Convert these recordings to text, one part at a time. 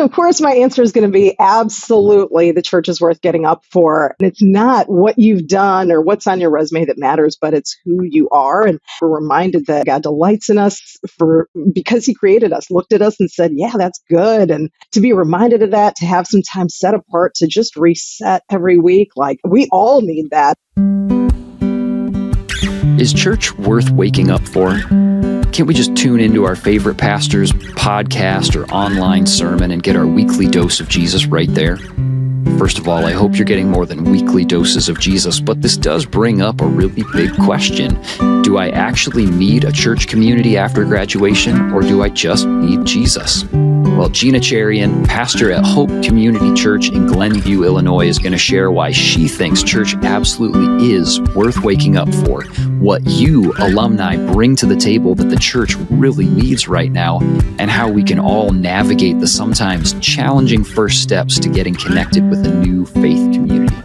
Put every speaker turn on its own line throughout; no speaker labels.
So, of course, my answer is going to be absolutely the church is worth getting up for. And it's not what you've done or what's on your resume that matters, but it's who you are. And we're reminded that God delights in us because he created us, looked at us and said, yeah, that's good. And to be reminded of that, to have some time set apart to just reset every week, like we all need that.
Is church worth waking up for? Can't we just tune into our favorite pastor's podcast or online sermon and get our weekly dose of Jesus right there? First of all, I hope you're getting more than weekly doses of Jesus, but this does bring up a really big question. Do I actually need a church community after graduation, or do I just need Jesus? Well, Gina Cherian, pastor at Hope Community Church in Glenview, Illinois, is going to share why she thinks church absolutely is worth waking up for, what you, alumni, bring to the table that the church really needs right now, and how we can all navigate the sometimes challenging first steps to getting connected with a new faith community.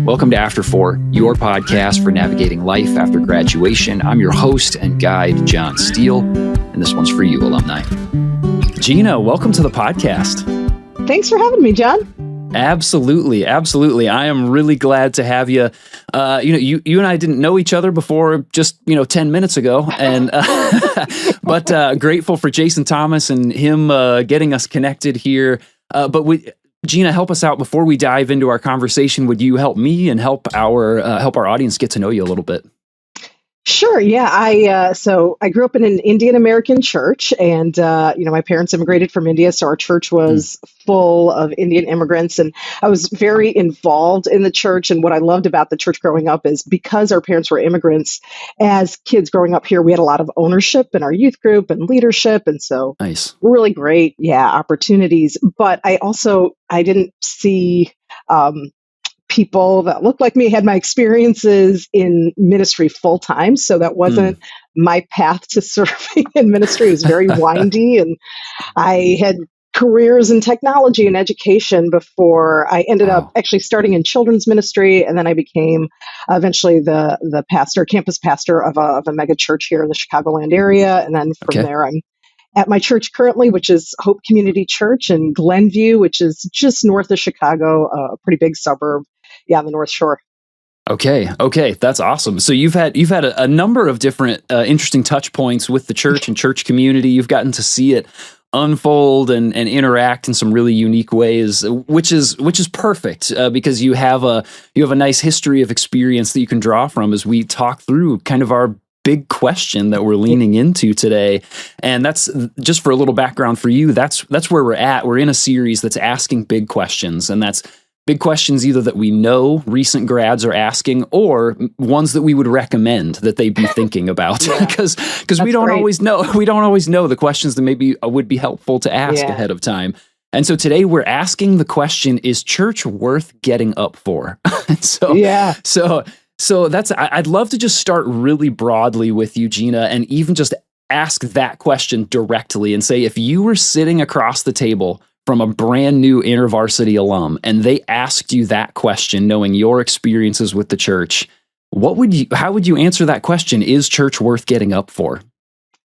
Welcome to After 4, your podcast for navigating life after graduation. I'm your host and guide, John Steele, and this one's for you, alumni. Gina, welcome to the podcast.
Thanks for having me, John.
Absolutely. I am really glad to have you. You and I didn't know each other before just 10 minutes ago, and but grateful for Jason Thomas and him getting us connected here. Gina, help us out before we dive into our conversation. Would you help me and help our audience get to know you a little bit?
Sure. Yeah. I grew up in an Indian American church, and my parents immigrated from India, so our church was full of Indian immigrants, and I was very involved in the church. And what I loved about the church growing up is because our parents were immigrants, as kids growing up here, we had a lot of ownership in our youth group and leadership, and so
nice,
really great, opportunities. But I didn't see people that looked like me, had my experiences in ministry full time. So that wasn't my path to serving in ministry. It was very windy. And I had careers in technology and education before I ended up actually starting in children's ministry. And then I became eventually the campus pastor of a mega church here in the Chicagoland area. And then from there, I'm at my church currently, which is Hope Community Church in Glenview, which is just north of Chicago, a pretty big suburb. On the North Shore.
Okay, that's awesome. So you've had a number of different interesting touch points with the church and church community. You've gotten to see it unfold and interact in some really unique ways, which is perfect because you have a nice history of experience that you can draw from as we talk through kind of our big question that we're leaning into today. And that's just for a little background for you. That's where we're at. We're in a series that's asking big questions, and that's big questions either that we know recent grads are asking or ones that we would recommend that they be thinking about because we don't always know the questions that maybe would be helpful to ask ahead of time. And so today we're asking the question, is church worth getting up for? So that's, I'd love to just start really broadly with you, Gina, and even just ask that question directly and say, if you were sitting across the table from a brand new InterVarsity alum, and they asked you that question, knowing your experiences with the church, how would you answer that question? Is church worth getting up for?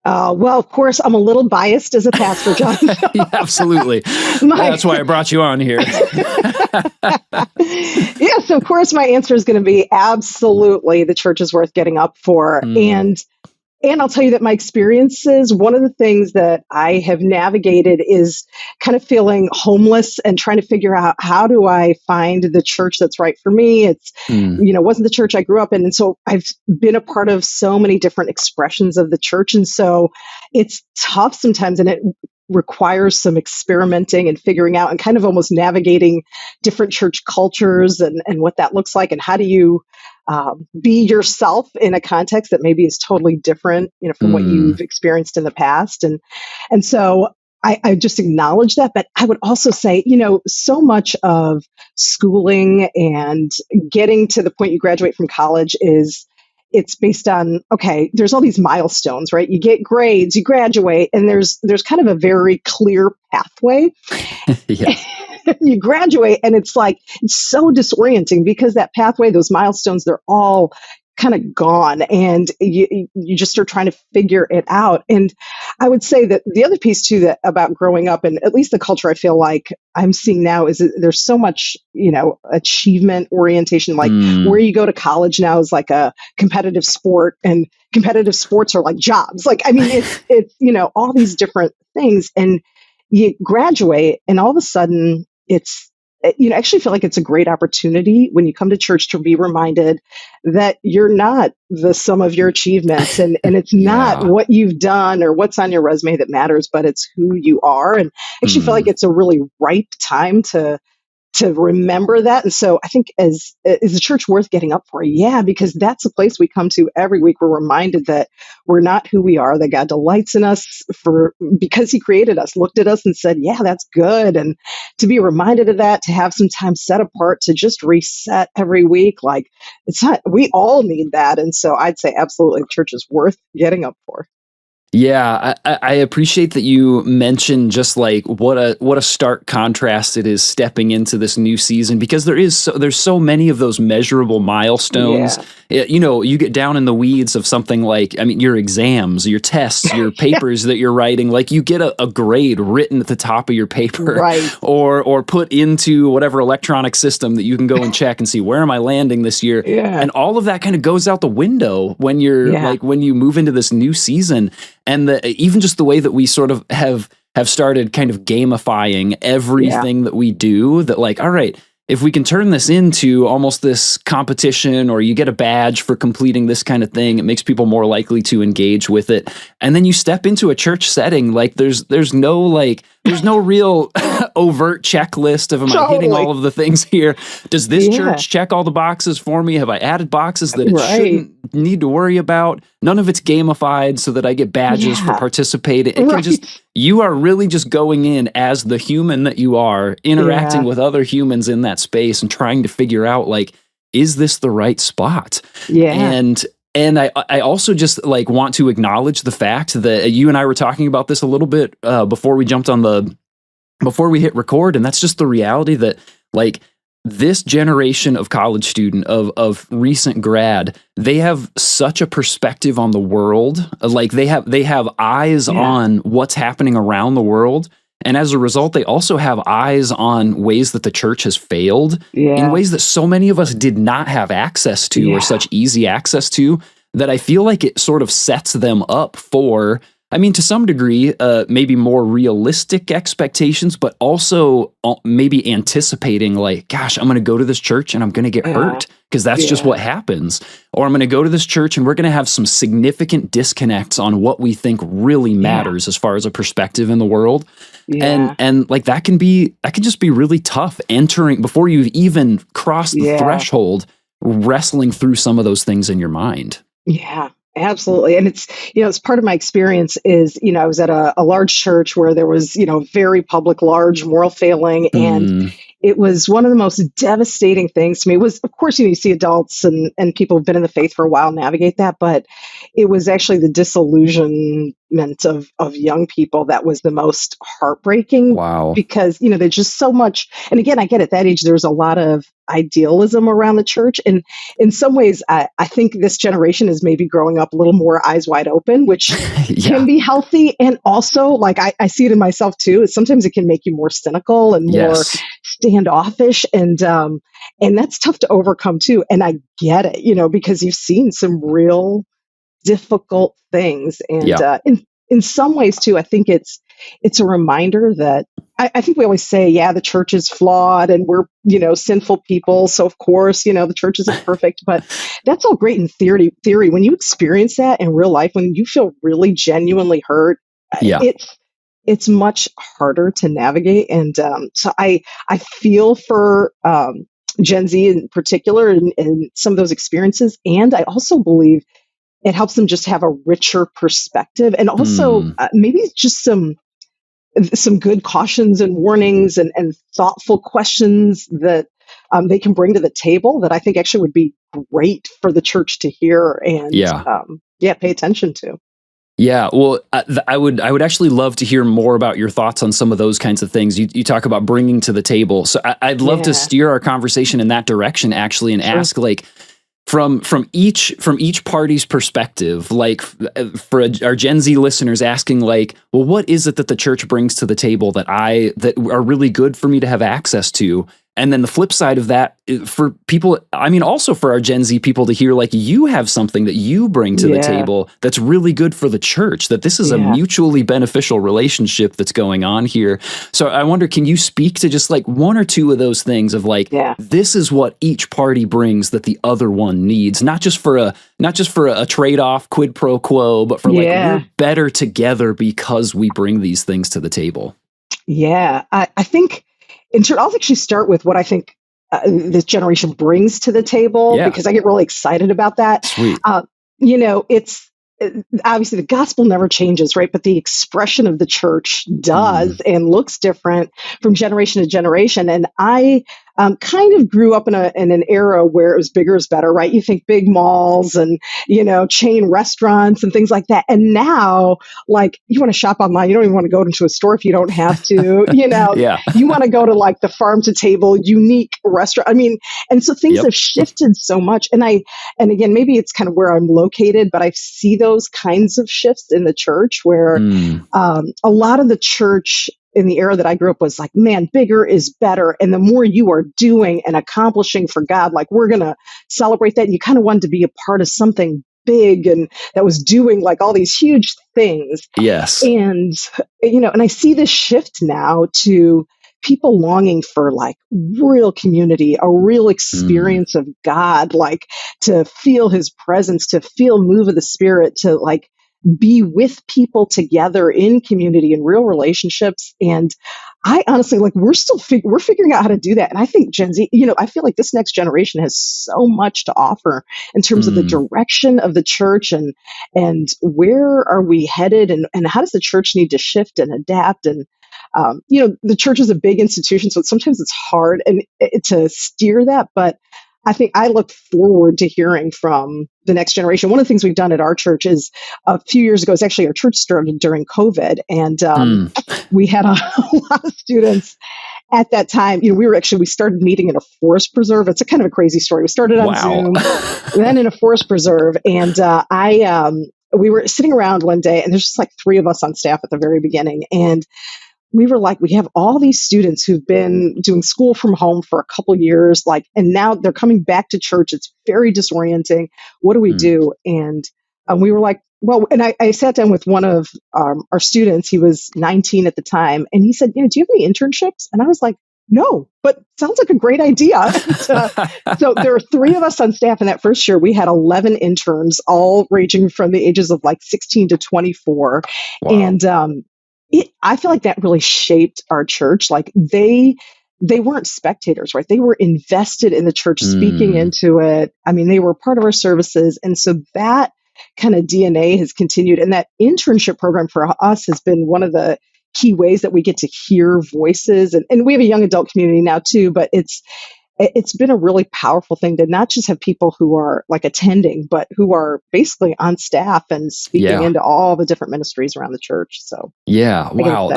Well, of course, I'm a little biased as a pastor, John.
Yeah, absolutely. That's why I brought you on here.
So of course, my answer is going to be absolutely the church is worth getting up for. And I'll tell you that my experiences, one of the things that I have navigated is kind of feeling homeless and trying to figure out how do I find the church that's right for me. It's, wasn't the church I grew up in. And so I've been a part of so many different expressions of the church. And so it's tough sometimes, and it requires some experimenting and figuring out and kind of almost navigating different church cultures and what that looks like. And how do you be yourself in a context that maybe is totally different, from what you've experienced in the past. And so I just acknowledge that. But I would also say, so much of schooling and getting to the point you graduate from college it's based on, there's all these milestones, right? You get grades, you graduate, and there's kind of a very clear pathway. You graduate, and it's so disorienting because that pathway, those milestones, they're all kind of gone, and you just are trying to figure it out. And I would say that the other piece too, that about growing up, and at least the culture I feel like I'm seeing now, is that there's so much, achievement orientation. Like where you go to college now is like a competitive sport, and competitive sports are like jobs. Like, I mean, it's all these different things, and you graduate, and all of a sudden actually feel like it's a great opportunity when you come to church to be reminded that you're not the sum of your achievements, and it's not what you've done or what's on your resume that matters, but it's who you are. And I actually feel like it's a really ripe time to remember that. And so I think, is the church worth getting up for? Yeah, because that's the place we come to every week. We're reminded that we're not who we are, that God delights in us because he created us, looked at us and said, yeah, that's good. And to be reminded of that, to have some time set apart to just reset every week, like we all need that. And so I'd say absolutely the church is worth getting up for.
Yeah, I appreciate that you mentioned just like what a stark contrast it is stepping into this new season, because there's so many of those measurable milestones. Yeah. You get down in the weeds of something like, I mean, your exams, your tests, your papers that you're writing, like you get a grade written at the top of your paper,
right,
or put into whatever electronic system that you can go and check and see, where am I landing this year?
Yeah.
And all of that kind of goes out the window when you're when you move into this new season. And even just the way that we sort of have started kind of gamifying everything that we do, that like, all right, if we can turn this into almost this competition, or you get a badge for completing this kind of thing, it makes people more likely to engage with it. And then you step into a church setting, like there's no real overt checklist of, am I hitting all of the things here? Does this church check all the boxes for me? Have I added boxes that it shouldn't need to worry about? None of it's gamified so that I get badges for participating. You are really just going in as the human that you are, interacting with other humans in that space and trying to figure out, like, is this the right spot? Yeah. And I also just like want to acknowledge the fact that you and I were talking about this a little bit before we hit record. And that's just the reality that, like, this generation of college student, of recent grad, they have such a perspective on the world. Like they have eyes on what's happening around the world. And as a result, they also have eyes on ways that the church has failed in ways that so many of us did not have access to, or such easy access to, that I feel like it sort of sets them up for, I mean, to some degree, maybe more realistic expectations, but also maybe anticipating like, gosh, I'm going to go to this church and I'm going to get hurt, because that's just what happens. Or I'm going to go to this church and we're going to have some significant disconnects on what we think really matters as far as a perspective in the world. And like that can just be really tough entering before you've even crossed the threshold, wrestling through some of those things in your mind.
Yeah. Absolutely. And it's part of my experience is, I was at a large church where there was, very public, large moral failing. And it was one of the most devastating things to me. It was, of course, you see adults and people who've been in the faith for a while navigate that, but it was actually the disillusionment of young people that was the most heartbreaking.
Wow.
Because, there's just so much. And again, I get at that age, there's a lot of idealism around the church. And in some ways, I think this generation is maybe growing up a little more eyes wide open, which can be healthy. And also, like, I see it in myself too, is sometimes it can make you more cynical and more standoffish. And that's tough to overcome too. And I get it, because you've seen some real difficult things. And in some ways too, I think it's a reminder that I think we always say, the church is flawed and we're, sinful people. So of course, the church isn't perfect, but that's all great in theory. When you experience that in real life, when you feel really genuinely hurt, it's much harder to navigate. And so I feel for Gen Z in particular and some of those experiences. And I also believe it helps them just have a richer perspective, and also maybe just some good cautions and warnings and thoughtful questions that they can bring to the table that I think actually would be great for the church to hear and pay attention to.
Yeah, well, I would actually love to hear more about your thoughts on some of those kinds of things. You talk about bringing to the table. So I'd love to steer our conversation in that direction, actually, and ask, like, from each party's perspective, like for our Gen Z listeners asking like, well, what is it that the church brings to the table that are really good for me to have access to? And then the flip side of that for people, I mean, also for our Gen Z people to hear like you have something that you bring to the table that's really good for the church, that this is a mutually beneficial relationship that's going on here. So I wonder, can you speak to just like one or two of those things of like, this is what each party brings that the other one needs, not just for a trade-off quid pro quo, but for like we're better together because we bring these things to the table.
Yeah, I think I'll actually start with what I think this generation brings to the table because I get really excited about that.
Sweet.
It's obviously the gospel never changes, right? But the expression of the church does and looks different from generation to generation. And I kind of grew up in an era where it was bigger is better, right? You think big malls and, chain restaurants and things like that. And now, like, you want to shop online. You don't even want to go into a store if you don't have to, you want to go to like the farm to table, unique restaurant. I mean, and so things have shifted so much. And again, maybe it's kind of where I'm located, but I see those kinds of shifts in the church where a lot of the church in the era that I grew up was like, man, bigger is better. And the more you are doing and accomplishing for God, like we're going to celebrate that. And you kind of wanted to be a part of something big and that was doing like all these huge things.
Yes.
And, and I see this shift now to people longing for like real community, a real experience of God, like to feel his presence, to feel move of the Spirit, to like be with people together in community and real relationships. And I honestly, like, we're figuring out how to do that. And I think Gen Z, I feel like this next generation has so much to offer in terms of the direction of the church and where are we headed and how does the church need to shift and adapt. And, the church is a big institution, so sometimes it's hard to steer that. But I think I look forward to hearing from the next generation. One of the things we've done at our church is a few years ago, actually our church started during COVID. And we had a lot of students at that time. We started meeting in a forest preserve. It's a kind of a crazy story. We started on Zoom, then in a forest preserve. And we were sitting around one day and there's just like 3 of us on staff at the very beginning. And we were like, we have all these students who've been doing school from home for a couple years, and now they're coming back to church. It's very disorienting. What do we do? And we were like, well, and I sat down with one of our students. He was 19 at the time. And he said, do you have any internships? And I was like, no, but sounds like a great idea. So there were 3 of us on staff in that first year. We had 11 interns, all ranging from the ages of like 16 to 24. Wow. And I feel like that really shaped our church. Like they weren't spectators, right? They were invested in the church, speaking into it. I mean, they were part of our services. And so that kind of DNA has continued. And that internship program for us has been one of the key ways that we get to hear voices. And we have a young adult community now too, but it's been a really powerful thing to not just have people who are like attending, but who are basically on staff and speaking into all the different ministries around the church. So
wow,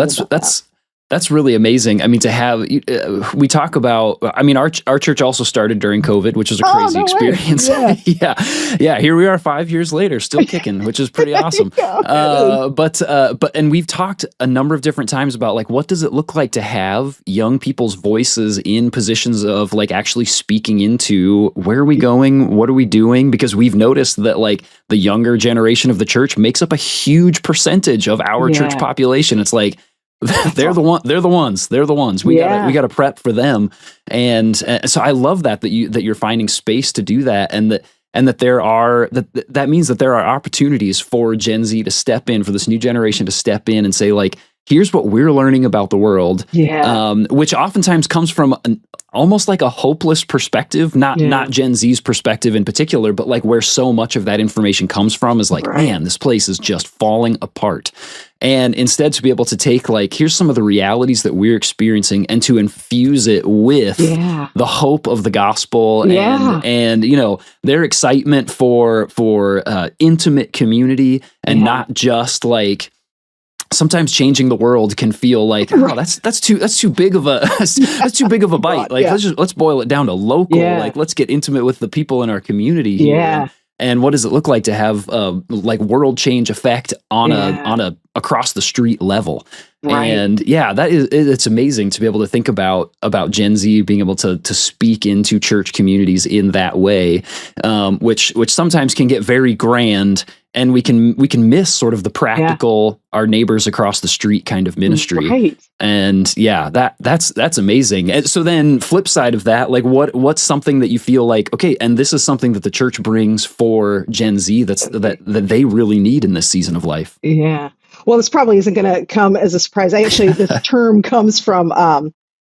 that's really amazing. I mean, to have we talk about. I mean, our church also started during COVID, which was a crazy experience. Yeah. Here we are 5 years later, still kicking, which is pretty awesome. But we've talked a number of different times about like what does it look like to have young people's voices in positions of like actually speaking into where are we going, what are we doing? Because we've noticed that like the younger generation of the church makes up a huge percentage of our church population. It's like. They're the ones. We gotta prep for them, and so I love that you're finding space to do that, and that means that there are opportunities for Gen Z to step in, for this new generation to step in and say like, here's what we're learning about the world, which oftentimes comes from almost like a hopeless perspective, not Gen Z's perspective in particular, but like where so much of that information comes from is like, man, this place is just falling apart. And instead to be able to take like, here's some of the realities that we're experiencing and to infuse it with the hope of the gospel and their excitement for intimate community and not just like sometimes changing the world can feel like, oh, that's too big of a that's too big of a bite. Like let's boil it down to local. Like let's get intimate with the people in our community here.
Yeah.
And what does it look like to have like world change effect on a across the street level? Right. And it's amazing to be able to think about Gen Z being able to speak into church communities in that way, which sometimes can get very grand, and we can miss sort of the practical, our neighbors across the street kind of ministry. Right. And that's amazing. And so then flip side of that, like what's something that you feel like, okay, and this is something that the church brings for Gen Z that they really need in this season of life?
Yeah. Well, this probably isn't going to come as a surprise. This term comes from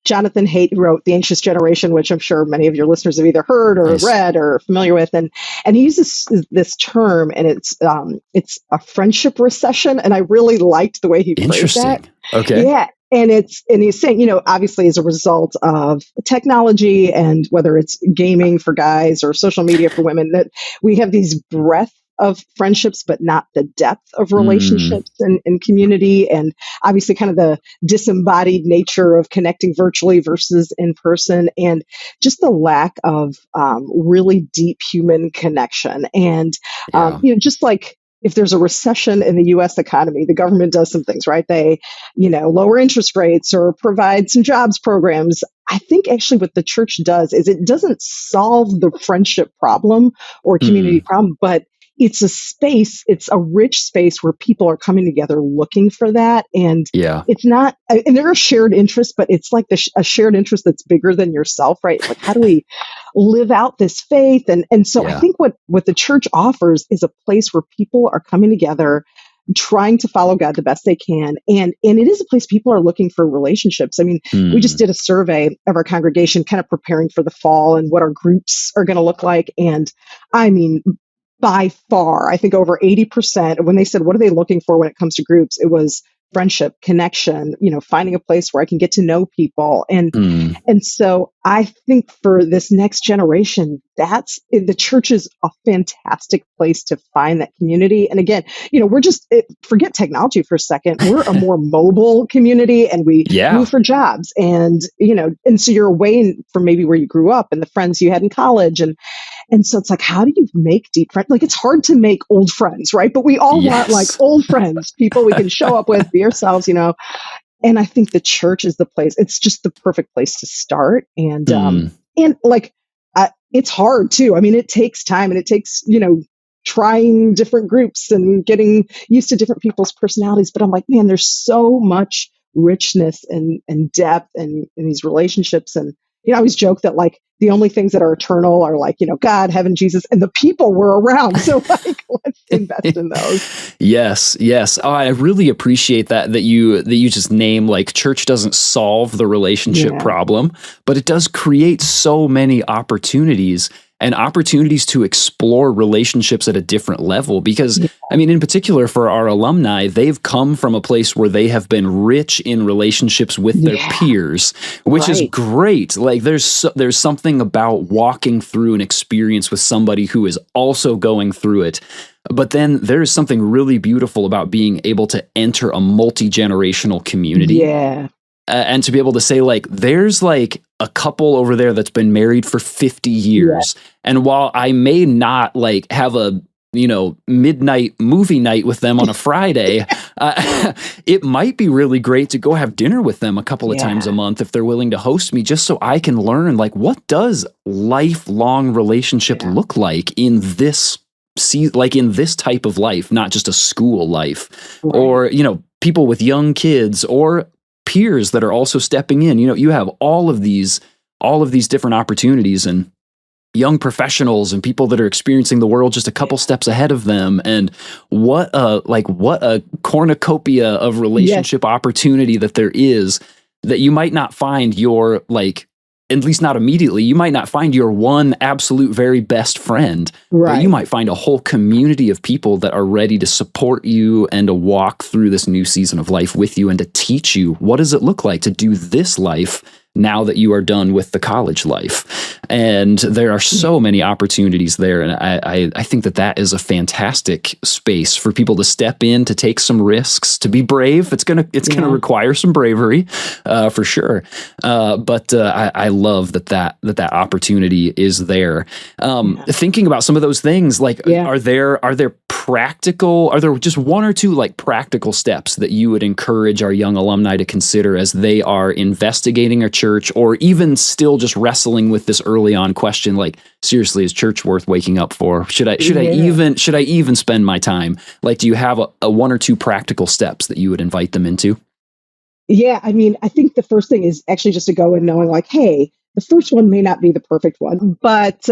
Jonathan Haidt, who wrote The Anxious Generation, which I'm sure many of your listeners have either heard or read or familiar with. And he uses this term, and it's a friendship recession. And I really liked the way he phrased that.
Okay.
Yeah. And he's saying, obviously as a result of technology, and whether it's gaming for guys or social media for women, that we have these breadth of friendships, but not the depth of relationships and community. And obviously kind of the disembodied nature of connecting virtually versus in person, and just the lack of really deep human connection. And, just like, if there's a recession in the U.S. economy, the government does some things, right? They, lower interest rates or provide some jobs programs. I think actually what the church does is it doesn't solve the friendship problem or community problem, but it's a rich space where people are coming together looking for that. And it's not, and there are shared interests, but it's like a shared interest that's bigger than yourself, right? Like, how do we live out this faith? And so I think what the church offers is a place where people are coming together, trying to follow God the best they can. And it is a place people are looking for relationships. I mean, we just did a survey of our congregation, kind of preparing for the fall and what our groups are going to look like. And I mean, by far, I think over 80%, when they said, what are they looking for when it comes to groups? It was friendship, connection, finding a place where I can get to know people. And so I think for this next generation, the church is a fantastic place to find that community. And again, forget technology for a second. We're a more mobile community, and we move for jobs, and so you're away from maybe where you grew up and the friends you had in college. And so it's like, how do you make deep friends? Like, it's hard to make old friends, right? But we all want like old friends, people we can show up with, be ourselves, And I think the church is the place. It's just the perfect place to start. And it's hard too. I mean, it takes time, and it takes, trying different groups and getting used to different people's personalities. But I'm like, man, there's so much richness and depth in these relationships. And I always joke that like the only things that are eternal are like, God, heaven, Jesus, and the people we're around. So like, let's invest in those.
Yes. Oh, I really appreciate that you just name, like, church doesn't solve the relationship problem, but it does create so many opportunities to explore relationships at a different level. Because, I mean, in particular for our alumni, they've come from a place where they have been rich in relationships with their peers, which is great. Like, there's something about walking through an experience with somebody who is also going through it. But then there's something really beautiful about being able to enter a multi-generational community. Yeah. And to be able to say, like, there's like a couple over there that's been married for 50 years. And while I may not like have a, midnight movie night with them on a Friday, it might be really great to go have dinner with them a couple of times a month if they're willing to host me, just so I can learn, like, what does lifelong relationship look like in this type of life, not just a school life, or, people with young kids, or peers that are also stepping in. You have all of these different opportunities, and young professionals and people that are experiencing the world just a couple steps ahead of them. And what a cornucopia of relationship opportunity that there is, that you might not find your, like, at least not immediately, you might not find your one absolute very best friend, but you might find a whole community of people that are ready to support you and to walk through this new season of life with you, and to teach you, what does it look like to do this life now that you are done with the college life. And there are so many opportunities there. And I think that is a fantastic space for people to step in, to take some risks, to be brave. It's gonna require some bravery, for sure. But I love that opportunity is there. Thinking about some of those things, like, are there just one or two like practical steps that you would encourage our young alumni to consider as they are investigating a church, or even still just wrestling with this early on question, like, seriously, is church worth waking up for? Should I even spend my time? Like, do you have a one or two practical steps that you would invite them into?
Yeah, I mean, I think the first thing is actually just to go in knowing, like, hey, the first one may not be the perfect one, but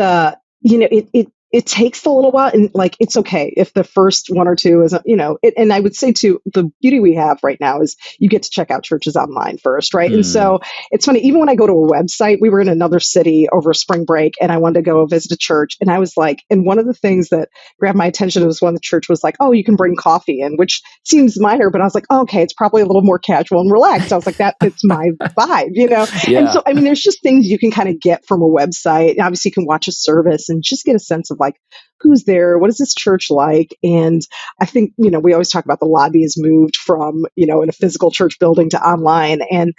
it takes a little while, and like, it's okay if the first one or two isn't, and I would say too, the beauty we have right now is you get to check out churches online first, right? And so it's funny, even when I go to a website, we were in another city over spring break and I wanted to go visit a church, and I was like, and one of the things that grabbed my attention was when the church was like, oh, you can bring coffee in, which seems minor, but I was like, oh, okay, it's probably a little more casual and relaxed. I was like, that fits my vibe, Yeah. And so, I mean, there's just things you can kind of get from a website. Obviously, you can watch a service and just get a sense of like, who's there? What is this church like? And I think, we always talk about the lobby has moved from, in a physical church building to online. And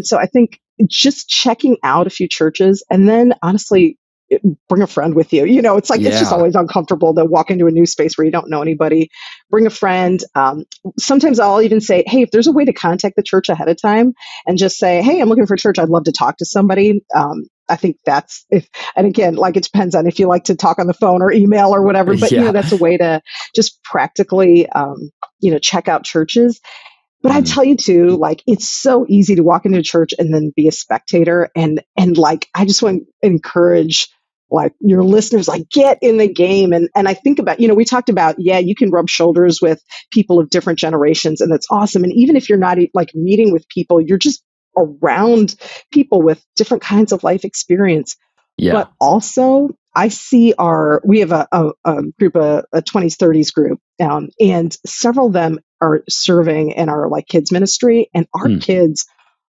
so I think just checking out a few churches, and then honestly, bring a friend with you. It's like, it's just always uncomfortable to walk into a new space where you don't know anybody. Bring a friend. Sometimes I'll even say, hey, if there's a way to contact the church ahead of time and just say, hey, I'm looking for a church, I'd love to talk to somebody. I think and again, like, it depends on if you like to talk on the phone or email or whatever, but that's a way to just practically, check out churches. But I tell you too, like, it's so easy to walk into a church and then be a spectator. And like, I just want to encourage like your listeners, like, get in the game. And I think about, we talked about, you can rub shoulders with people of different generations, and that's awesome. And even if you're not like meeting with people, you're just around people with different kinds of life experience. But also I see we have a group, a 20s, 30s group, and several of them are serving in our like kids ministry, and our kids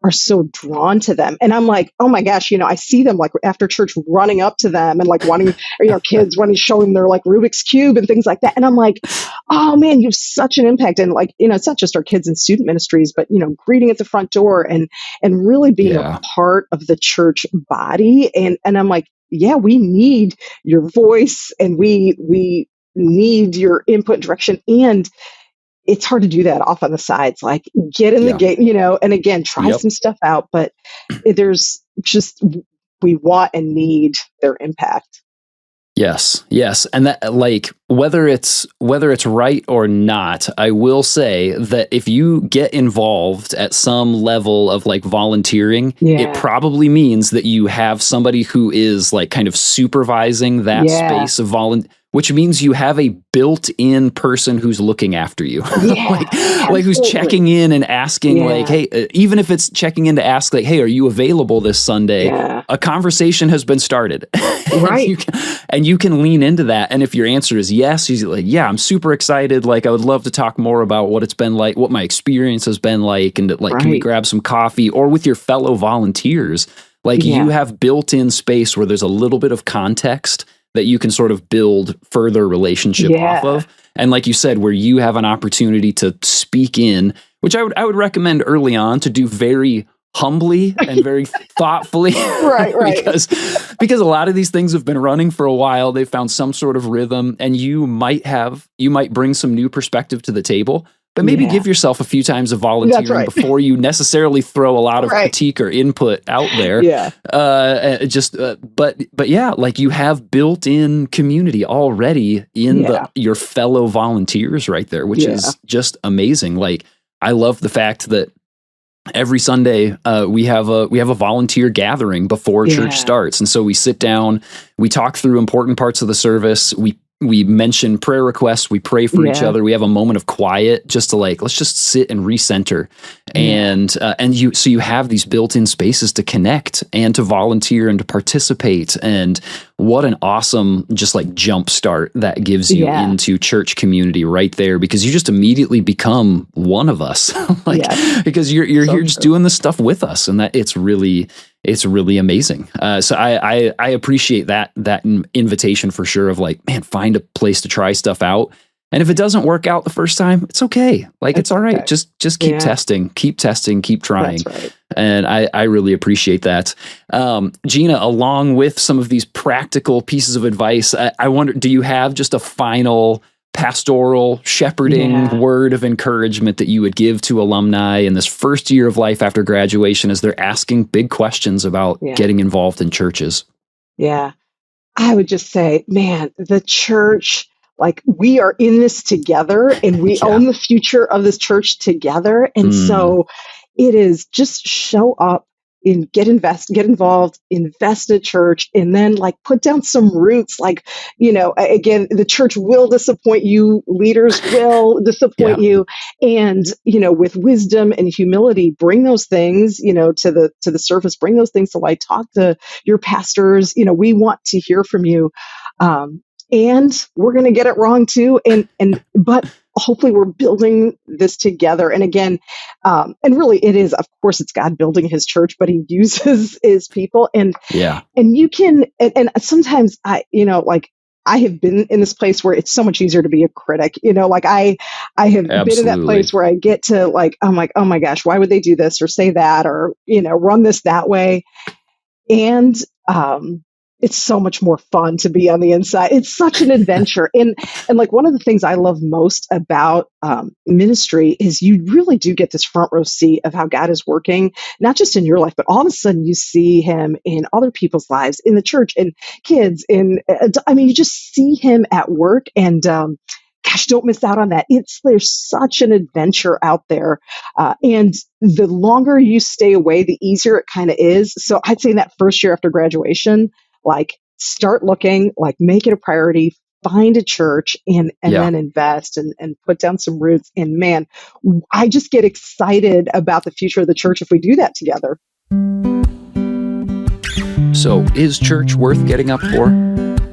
are so drawn to them. And I'm like, oh my gosh, I see them like after church running up to them and like wanting, kids running, showing their like Rubik's Cube and things like that. And I'm like, oh man, you have such an impact. And like, it's not just our kids and student ministries, but, greeting at the front door and really being a part of the church body. And I'm like, we need your voice, and we need your input and direction. And it's hard to do that off on the sides, like get in the game, and again, try some stuff out, but there's just, we want and need their impact.
Yes. And that, like, whether it's right or not, I will say that if you get involved at some level of like volunteering, it probably means that you have somebody who is like kind of supervising that space of which means you have a built-in person who's looking after you, like who's checking in and asking, like, hey, even if it's checking in to ask, like, hey, are you available this Sunday? A conversation has been started,
right?
and you can lean into that. And if your answer is yes, he's like, I'm super excited. Like, I would love to talk more about what it's been like, what my experience has been like, and like, can we grab some coffee? Or with your fellow volunteers, like you have built-in space where there's a little bit of context that you can sort of build further relationship off of. And like you said, where you have an opportunity to speak in, which I would recommend early on to do very humbly and very thoughtfully. Right. Because a lot of these things have been running for a while. They've found some sort of rhythm, and you might bring some new perspective to the table. But maybe give yourself a few times of volunteering before you necessarily throw a lot of critique or input out there. But like you have built-in community already in your fellow volunteers right there, which is just amazing. Like, I love the fact that every Sunday we have a volunteer gathering before church starts, and so we sit down, we talk through important parts of the service, we mention prayer requests, we pray for each other, we have a moment of quiet just to like, let's just sit and recenter. And you have these built-in spaces to connect and to volunteer and to participate. And what an awesome just like jump start that gives you into church community right there, because you just immediately become one of us. Because you're here just doing this stuff with us, and that it's really amazing. So I appreciate that invitation for sure, of like, man, find a place to try stuff out. And if it doesn't work out the first time, it's okay. Like, it's all right. Okay. Just keep testing, keep trying. That's right. And I really appreciate that. Gina, along with some of these practical pieces of advice, I wonder, do you have just a final pastoral shepherding word of encouragement that you would give to alumni in this first year of life after graduation as they're asking big questions about getting involved in churches? Yeah.
I would just say, man, the church, like, we are in this together, and we own the future of this church together. And so it is just show up and get involved, invest in church, and then like put down some roots. Like, again, the church will disappoint you. Leaders will disappoint you. And, with wisdom and humility, bring those things, to the surface, bring those things to light, talk to your pastors. We want to hear from you. And we're going to get it wrong too. But hopefully we're building this together. And again, and really it is, of course, it's God building his church, but he uses his people. And you can, and sometimes I have been in this place where it's so much easier to be a critic, I have been in that place where I get to I'm like, oh my gosh, why would they do this or say that, or, run this that way. And, it's so much more fun to be on the inside. It's such an adventure. And like, one of the things I love most about ministry is you really do get this front row seat of how God is working, not just in your life, but all of a sudden you see him in other people's lives, in the church, and kids. And you just see him at work. And gosh, don't miss out on that. There's such an adventure out there. And the longer you stay away, the easier it kind of is. So I'd say in that first year after graduation, start looking, make it a priority, find a church, and then invest and put down some roots. And man, I just get excited about the future of the church if we do that together.
So is church worth getting up for?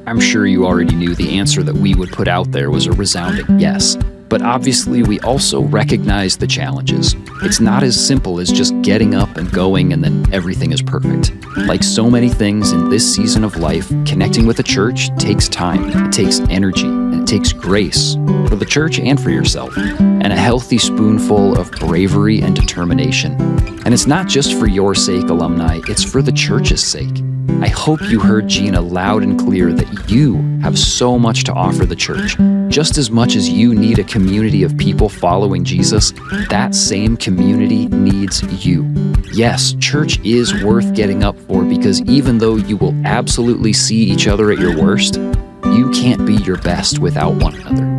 I'm sure you already knew the answer that we would put out there was a resounding yes. But obviously, we also recognize the challenges. It's not as simple as just getting up and going and then everything is perfect. Like so many things in this season of life, connecting with a church takes time, it takes energy, and it takes grace for the church and for yourself, and a healthy spoonful of bravery and determination. And it's not just for your sake, alumni, it's for the church's sake. I hope you heard Gina loud and clear that you have so much to offer the church. Just as much as you need a community of people following Jesus, that same community needs you. Yes, church is worth getting up for, because even though you will absolutely see each other at your worst, you can't be your best without one another.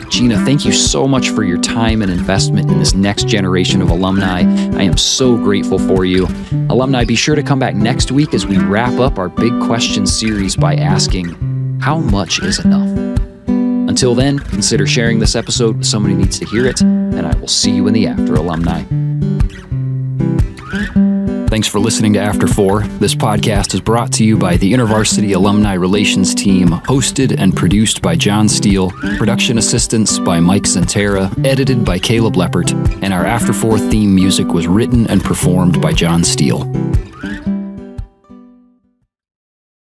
Gina, thank you so much for your time and investment in this next generation of alumni. I am so grateful for you. Alumni, be sure to come back next week as we wrap up our Big Question series by asking, how much is enough? Until then, consider sharing this episode with someone who needs to hear it, and I will see you in the after, alumni. Thanks for listening to After 4. This podcast is brought to you by the InterVarsity Alumni Relations Team, hosted and produced by John Steele, production assistance by Mike Zantera, edited by Caleb Leppert, and our After 4 theme music was written and performed by John Steele.